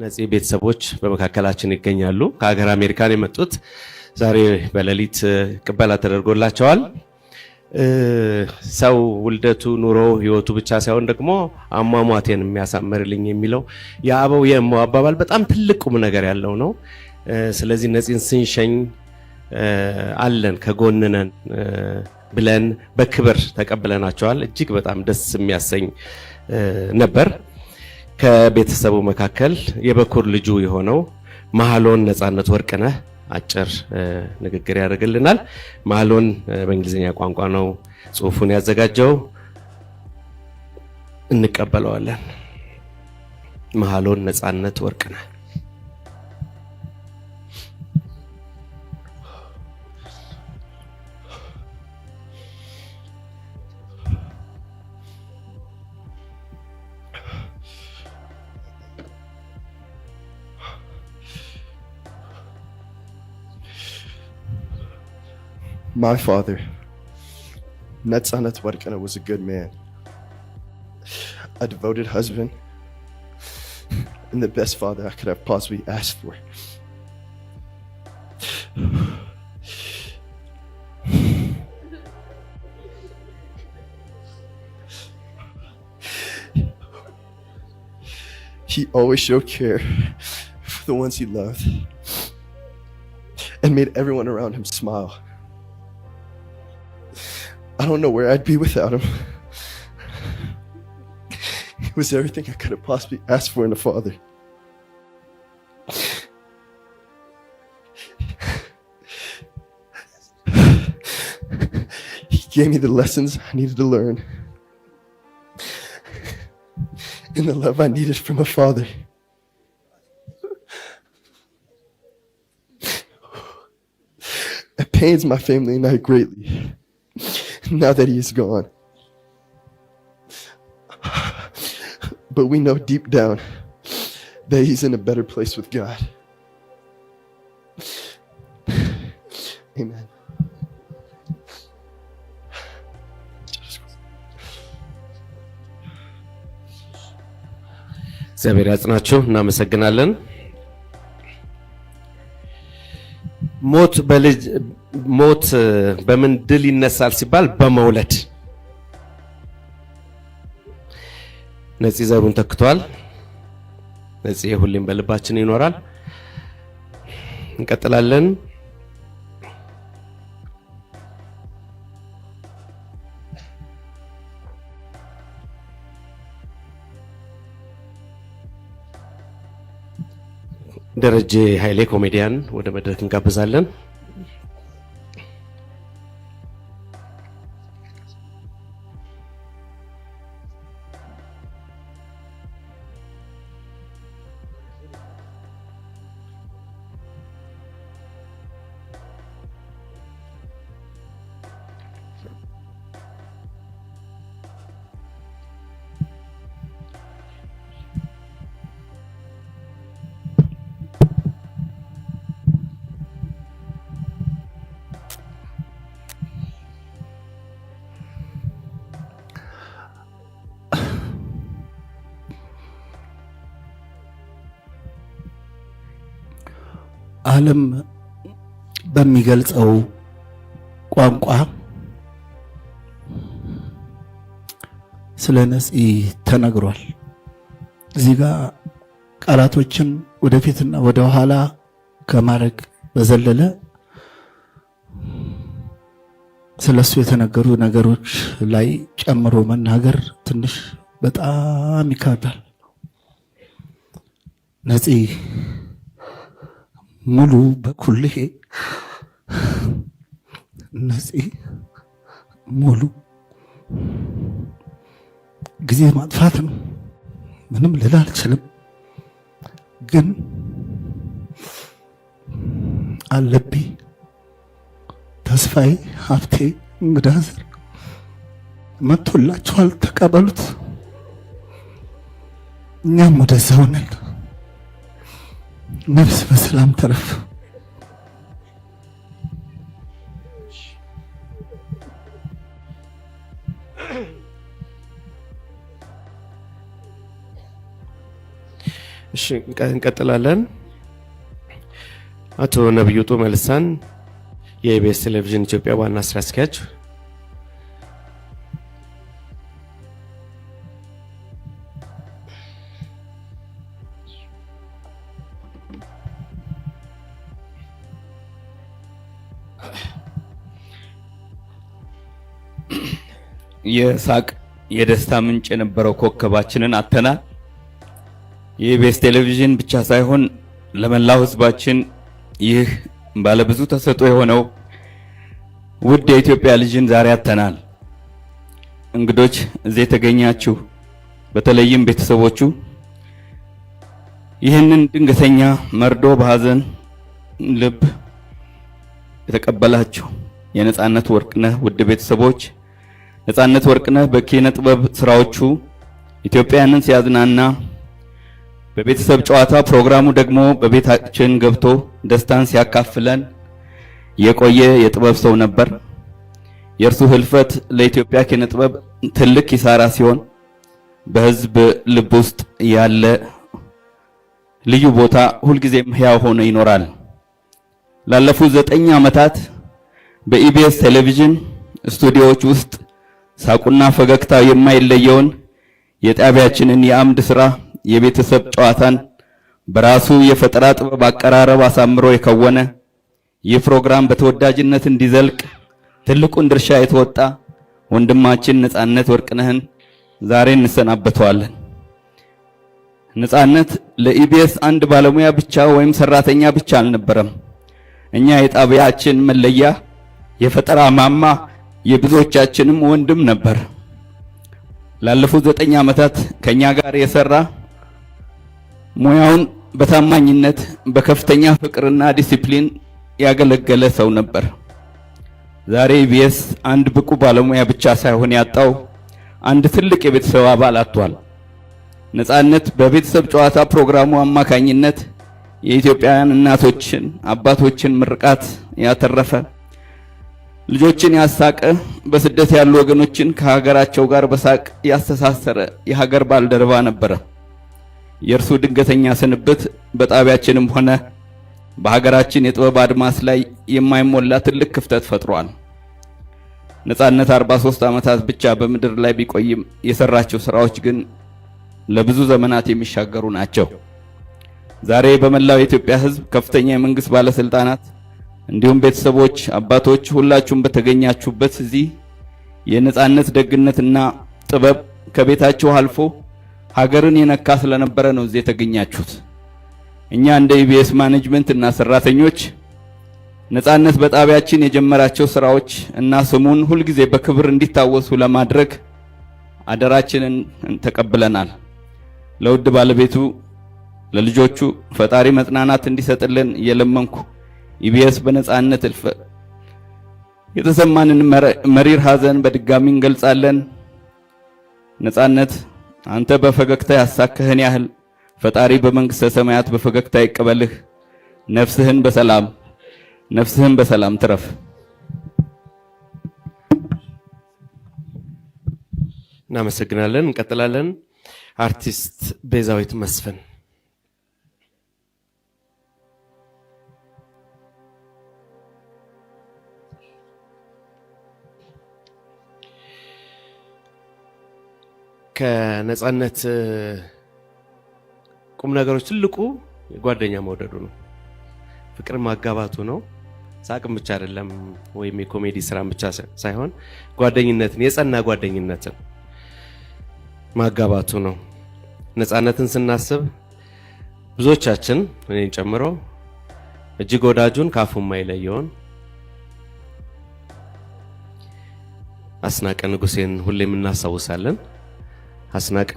ነዚህ ቤተሰቦች በመካከላችን ይገኛሉ። ከሀገር አሜሪካን የመጡት ዛሬ በሌሊት ቅበላ ተደርጎላቸዋል። ሰው ውልደቱ ኑሮ ህይወቱ ብቻ ሳይሆን ደግሞ አሟሟቴን የሚያሳምርልኝ የሚለው የአበው የእማው አባባል በጣም ትልቁም ነገር ያለው ነው። ስለዚህ ነዚህን ስንሸኝ አለን ከጎንነን ብለን በክብር ተቀብለናቸዋል። እጅግ በጣም ደስ የሚያሰኝ ነበር። ከቤተሰቡ መካከል የበኩር ልጁ የሆነው መሐሎን ነጻነት ወርቅነህ አጭር ንግግር ያደርግልናል። መሐሎን በእንግሊዝኛ ቋንቋ ነው ጽሑፉን ያዘጋጀው። እንቀበለዋለን። መሐሎን ነጻነት ወርቅነህ። My father, Natsanet Warkana, was a good man, a devoted husband, and the best father I could have possibly asked for. He always showed care for the ones he loved and made everyone around him smile. I don't know where I'd be without him. He was everything I could have possibly asked for in a father. He gave me the lessons I needed to learn and the love I needed from a father. It pains my family and I greatly now that he is gone. But we know deep down that he's in a better place with God. Amen. እግዚአብሔር ያጽናችሁ። እናመሰግናለን። ሞት በምን ድል ይነሳል ሲባል በመውለድ ነፂ ዘሩን ተክቷል። ነፂ ሁሌም በልባችን ይኖራል። እንቀጥላለን። ደረጀ ኃይሌ ኮሜዲያን ወደ መድረክ እንጋብዛለን። ዓለም በሚገልጸው ቋንቋ ስለ ነፂ ተነግሯል። እዚህ ጋር ቃላቶችን ወደፊትና ወደ ኋላ ከማድረግ በዘለለ ስለሱ የተነገሩ ነገሮች ላይ ጨምሮ መናገር ትንሽ በጣም ይከብዳል። ነፂ ሙሉ በኩልሄ ነፂ ሙሉ ጊዜ ማጥፋት ነው። ምንም ልል አልችልም። ግን አለብኝ ተስፋዬ ሀብቴ እንግዳዘር መጥቶላችኋል፣ ተቀበሉት። እኛም ወደዛው ነን። ነፍስ በሰላም ተረፍ። እሺ እንቀጥላለን። አቶ ነብዩ ጡመ ልሳን የኢቢኤስ ቴሌቪዥን ኢትዮጵያ ዋና ስራ አስኪያጅ። የሳቅ የደስታ ምንጭ የነበረው ኮከባችንን አተናል። የኢቢኤስ ቴሌቪዥን ብቻ ሳይሆን ለመላው ህዝባችን ይህ ባለብዙ ተሰጥኦ የሆነው ውድ የኢትዮጵያ ልጅን ዛሬ አተናል። እንግዶች እዚህ የተገኛችሁ፣ በተለይም ቤተሰቦቹ ይህንን ድንገተኛ መርዶ በሐዘን ልብ የተቀበላችሁ የነጻነት ወርቅነህ ውድ ቤተሰቦች፣ ነጻነት ወርቅነህ በኪነ ጥበብ ስራዎቹ ኢትዮጵያንን ሲያዝናና በቤተሰብ ጨዋታ ፕሮግራሙ ደግሞ በቤታችን ገብቶ ደስታን ሲያካፍለን የቆየ የጥበብ ሰው ነበር። የእርሱ ህልፈት ለኢትዮጵያ ኪነ ጥበብ ትልቅ ኪሳራ ሲሆን በህዝብ ልብ ውስጥ ያለ ልዩ ቦታ ሁልጊዜም ሕያው ሆኖ ይኖራል። ላለፉት 9 ዓመታት በኢቢኤስ ቴሌቪዥን ስቱዲዮዎች ውስጥ ሳቁና ፈገግታ የማይለየውን የጣቢያችንን የአምድ ስራ የቤተሰብ ጨዋታን በራሱ የፈጠራ ጥበብ አቀራረብ አሳምሮ የከወነ ይህ ፕሮግራም በተወዳጅነት እንዲዘልቅ ትልቁን ድርሻ የተወጣ ወንድማችን ነጻነት ወርቅነህን ዛሬ እንሰናበተዋለን። ነጻነት ለኢቢኤስ አንድ ባለሙያ ብቻ ወይም ሰራተኛ ብቻ አልነበረም። እኛ የጣቢያችን መለያ፣ የፈጠራ ማማ፣ የብዙዎቻችንም ወንድም ነበር። ላለፉት 9 ዓመታት ከኛ ጋር የሰራ ሙያውን በታማኝነት በከፍተኛ ፍቅርና ዲሲፕሊን ያገለገለ ሰው ነበር። ዛሬ ኢቢኤስ አንድ ብቁ ባለሙያ ብቻ ሳይሆን ያጣው አንድ ትልቅ የቤተሰብ አባል አጥቷል። ነጻነት በቤተሰብ ጨዋታ ፕሮግራሙ አማካኝነት የኢትዮጵያውያን እናቶችን አባቶችን ምርቃት ያተረፈ፣ ልጆችን ያሳቀ፣ በስደት ያሉ ወገኖችን ከሀገራቸው ጋር በሳቅ ያስተሳሰረ የሀገር ባልደረባ ነበረ። የእርሱ ድንገተኛ ስንብት በጣቢያችንም ሆነ በሀገራችን የጥበብ አድማስ ላይ የማይሞላ ትልቅ ክፍተት ፈጥሯል። ነጻነት 43 ዓመታት ብቻ በምድር ላይ ቢቆይም የሰራቸው ስራዎች ግን ለብዙ ዘመናት የሚሻገሩ ናቸው። ዛሬ በመላው የኢትዮጵያ ሕዝብ ከፍተኛ የመንግስት ባለስልጣናት እንዲሁም ቤተሰቦች፣ አባቶች ሁላችሁም በተገኛችሁበት እዚህ የነጻነት ደግነትና ጥበብ ከቤታችሁ አልፎ ሀገርን የነካ ስለነበረ ነው እዚህ የተገኛችሁት። እኛ እንደ ኢቢኤስ ማኔጅመንት እና ሰራተኞች ነጻነት በጣቢያችን የጀመራቸው ስራዎች እና ስሙን ሁልጊዜ በክብር እንዲታወሱ ለማድረግ አደራችንን ተቀብለናል። ለውድ ባለቤቱ ለልጆቹ ፈጣሪ መጽናናት እንዲሰጥልን እየለመንኩ ኢቢኤስ በነጻነት ህልፈት የተሰማንን መሪር ሐዘን በድጋሚ እንገልጻለን። ነጻነት አንተ በፈገግታ ያሳከህን ያህል ፈጣሪ በመንግስተ ሰማያት በፈገግታ ይቀበልህ። ነፍስህን በሰላም ትረፍ። እናመሰግናለን። እንቀጥላለን። አርቲስት ቤዛዊት መስፍን። ከነጻነት ቁም ነገሮች ትልቁ ጓደኛ መውደዱ ነው። ፍቅር ማጋባቱ ነው። ሳቅም ብቻ አይደለም፣ ወይም የኮሜዲ ስራም ብቻ ሳይሆን ጓደኝነትን፣ የጸና ጓደኝነትን ማጋባቱ ነው። ነጻነትን ስናስብ ብዙዎቻችን እኔን ጨምሮ እጅግ ወዳጁን ካፉ የማይለየውን አስናቀ ንጉሴን ሁሌም እናስታውሳለን። አስናቀ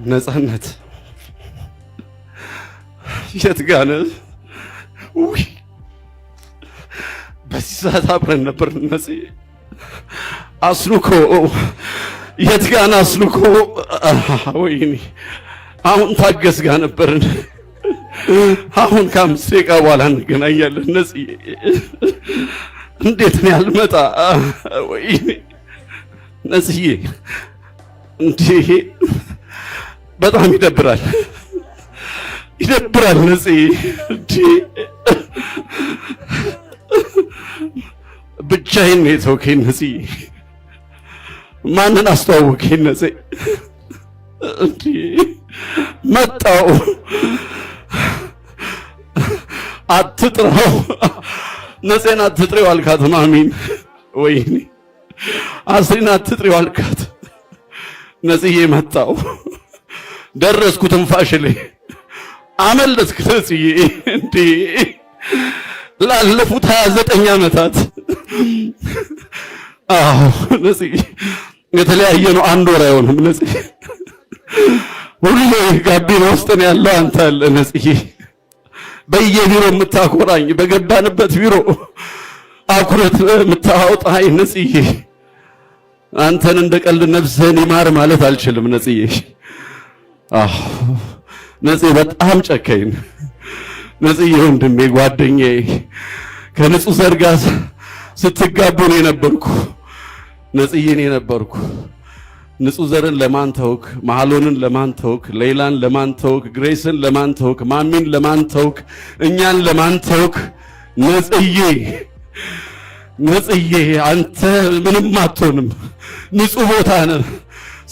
ነጻነት የት ጋር ነህ? በዚህ ሰዓት አብረን ነበር። ነፂ አስሉኮ የት ጋር ነህ? አስሉኮ ወይኔ አሁን ታገስ ጋር ነበርን። አሁን ከ5 ደቂቃ በኋላ እንገናኛለን። ነጽዬ እንዴት ነው ያልመጣ? ወይኔ ነጽዬ እንዴ በጣም ይደብራል፣ ይደብራል ነጽዬ እንዴ ብቻዬን ነው የተውከኝ ነጽዬ። ማንን አስተዋወከኝ ነጽዬ? እንዴ መጣው አትጥራው ነጽን አትጥሪው አልካት ማሚን። ወይኔ አስሪን አትጥሪው አልካት። ነጽዬ መጣው ደረስኩ ትንፋሽ ላይ አመለጥክ ነጽዬ። እንዴ ላለፉት 29 ዓመታት አዎ ነጽዬ የተለያየ ነው። 1 ወር አይሆንም ነጽዬ። ሁሌ ጋቢና ውስጥ ነው ያለው አንተ አለ ነጽዬ። በየቢሮ የምታኮራኝ በገባንበት ቢሮ አኩረት የምታወጣኝ ነጽዬ። አንተን እንደ ቀልድ ነፍስህን ይማር ማለት አልችልም ነጽዬ። አዎ ነጽዬ በጣም ጨከኝ ነጽዬ። ወንድሜ ጓደኛዬ ከንጹህ ዘር ጋር ስትጋቡ ነው የነበርኩ ነጽዬ ነው የነበርኩ። ንጹህ ዘርን ለማን ተውክ? መሐሎንን ለማን ተውክ? ሌይላን ለማን ተውክ? ግሬስን ለማን ተውክ? ማሚን ለማን ተውክ? እኛን ለማን ተውክ? ነጽዬ ነጽዬ አንተ ምንም አትሆንም። ንጹህ ቦታ ነህ።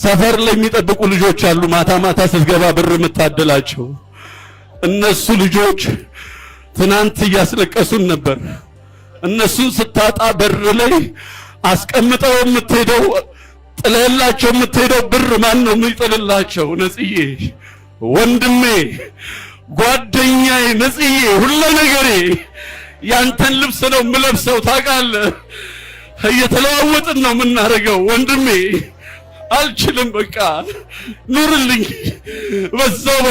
ሰፈር ላይ የሚጠብቁ ልጆች አሉ። ማታ ማታ ስትገባ ብር የምታደላቸው እነሱ ልጆች ትናንት እያስለቀሱን ነበር። እነሱን ስታጣ በር ላይ አስቀምጠው የምትሄደው ጥለላቸው የምትሄደው ብር ማን ነው የሚጥልላቸው? ነጽዬ ወንድሜ ጓደኛዬ ነጽዬ ሁሉ ነገሬ ያንተን ልብስ ነው የምለብሰው ታውቃለህ። እየተለዋወጥን ነው የምናደርገው ወንድሜ። አልችልም በቃ ኑርልኝ፣ በዛው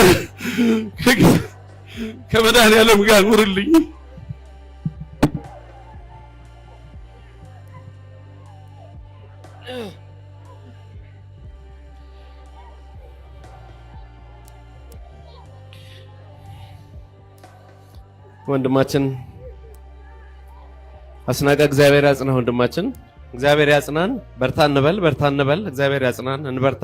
ከመድኃኒዓለም ጋር ኑርልኝ። ወንድማችን አስናቀ እግዚአብሔር ያጽናህ። ወንድማችን እግዚአብሔር ያጽናን። በርታ እንበል፣ በርታ እንበል። እግዚአብሔር ያጽናን፣ እንበርታ።